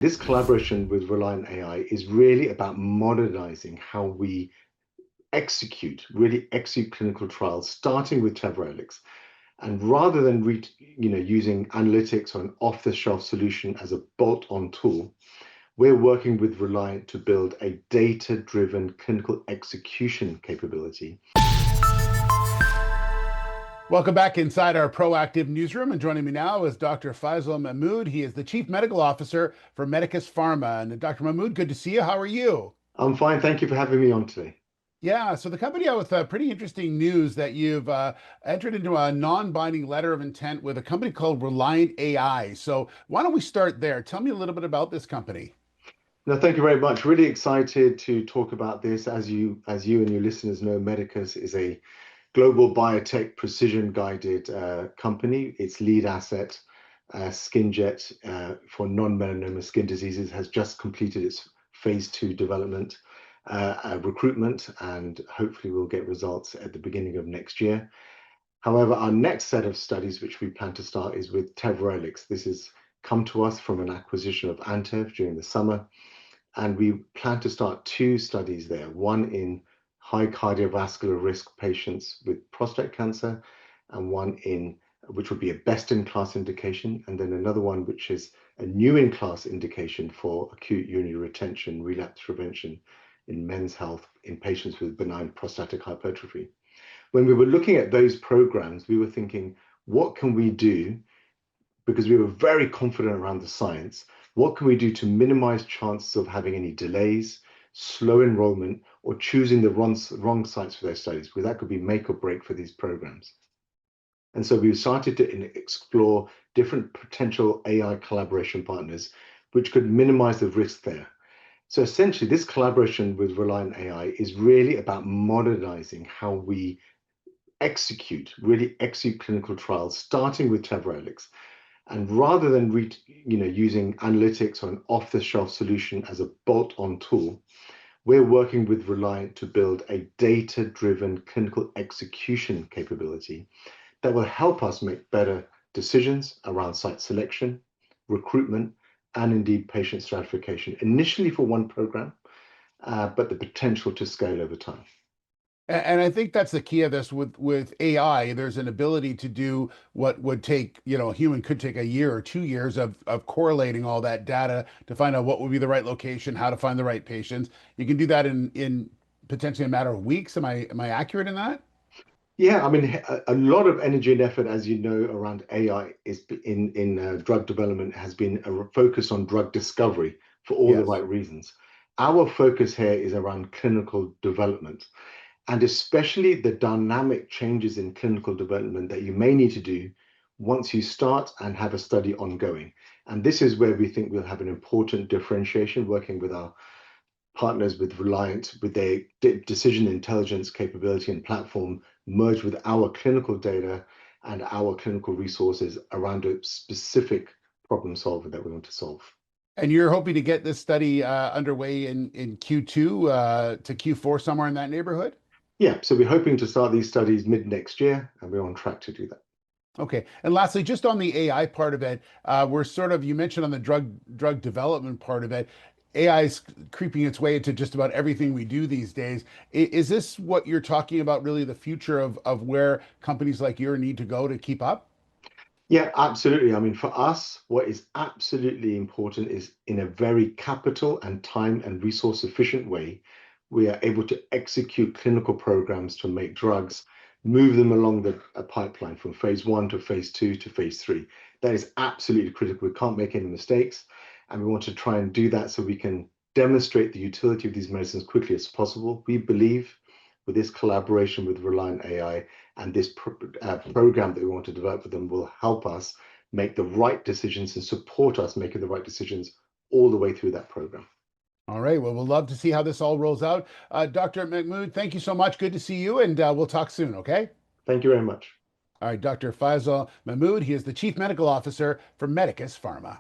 This collaboration with Reliant AI is really about modernizing how we really execute clinical trials, starting with Tevrelix. And rather than using analytics or an off-the-shelf solution as a bolt-on tool, we're working with Reliant to build a data-driven clinical execution capability. Welcome back inside our proactive newsroom. And joining me now is Dr. Faisal Mahmood. He is the Chief Medical Officer for Medicus Pharma. And Dr. Mahmood, good to see you. How are you? I'm fine. Thank you for having me on today. Yeah, so the company out with pretty interesting news that you've entered into a non-binding letter of intent with a company called Reliant AI. So why don't we start there? Tell me a little bit about this company. No, thank you very much. Really excited to talk about this. As you and your listeners know, Medicus is a global biotech precision-guided company. Its lead asset, SkinJet, for non-melanoma skin diseases, has just completed its phase 2 development recruitment, and hopefully we'll get results at the beginning of next year. However, our next set of studies, which we plan to start, is with Tevrelix. This has come to us from an acquisition of Antev during the summer, and we plan to start 2 studies there, one in high cardiovascular risk patients with prostate cancer, and one which would be a best-in-class indication, and then another one which is a new-in-class indication for acute urinary retention relapse prevention in men's health in patients with benign prostatic hypertrophy. When we were looking at those programs, we were thinking, what can we do? Because we were very confident around the science, what can we do to minimize chances of having any delays, slow enrollment, or choosing the wrong sites for their studies? Because that could be make or break for these programs. And so we started to explore different potential AI collaboration partners, which could minimize the risk there. So essentially, this collaboration with Reliant AI is really about modernizing how we really execute clinical trials, starting with Tevrelix. And rather than using analytics or an off-the-shelf solution as a bolt-on tool, we're working with Reliant to build a data-driven clinical execution capability that will help us make better decisions around site selection, recruitment, and indeed patient stratification, initially for one program, but the potential to scale over time. And I think that's the key of this with AI. There's an ability to do what would take, a human could take a year or 2 years of correlating all that data to find out what would be the right location, how to find the right patients. You can do that in potentially a matter of weeks. Am I accurate in that? Yeah, I mean, a lot of energy and effort, as you know, around AI is in drug development has been a focus on drug discovery for all the Yes. right reasons. Our focus here is around clinical development, and especially the dynamic changes in clinical development that you may need to do once you start and have a study ongoing. And this is where we think we'll have an important differentiation working with our partners with Reliant, with their decision intelligence capability and platform, merged with our clinical data and our clinical resources around a specific problem solver that we want to solve. And you're hoping to get this study underway in Q2 to Q4, somewhere in that neighborhood? Yeah, so we're hoping to start these studies mid next year, and we're on track to do that. Okay. And lastly, just on the AI part of it, you mentioned on the drug development part of it, AI is creeping its way into just about everything we do these days. Is this what you're talking about, really the future of where companies like yours need to go to keep up? Yeah, absolutely. I mean, for us, what is absolutely important is in a very capital and time and resource efficient way, we are able to execute clinical programs to make drugs, move them along the pipeline from phase 1 to phase 2 to phase 3. That is absolutely critical. We can't make any mistakes, and we want to try and do that so we can demonstrate the utility of these medicines quickly as possible. We believe with this collaboration with Reliant AI and this program that we want to develop with them will help us make the right decisions and support us making the right decisions all the way through that program. All right. Well, we'll love to see how this all rolls out. Dr. Mahmood, thank you so much. Good to see you, and we'll talk soon, okay? Thank you very much. All right, Dr. Faisal Mahmood, he is the Chief Medical Officer for Medicus Pharma.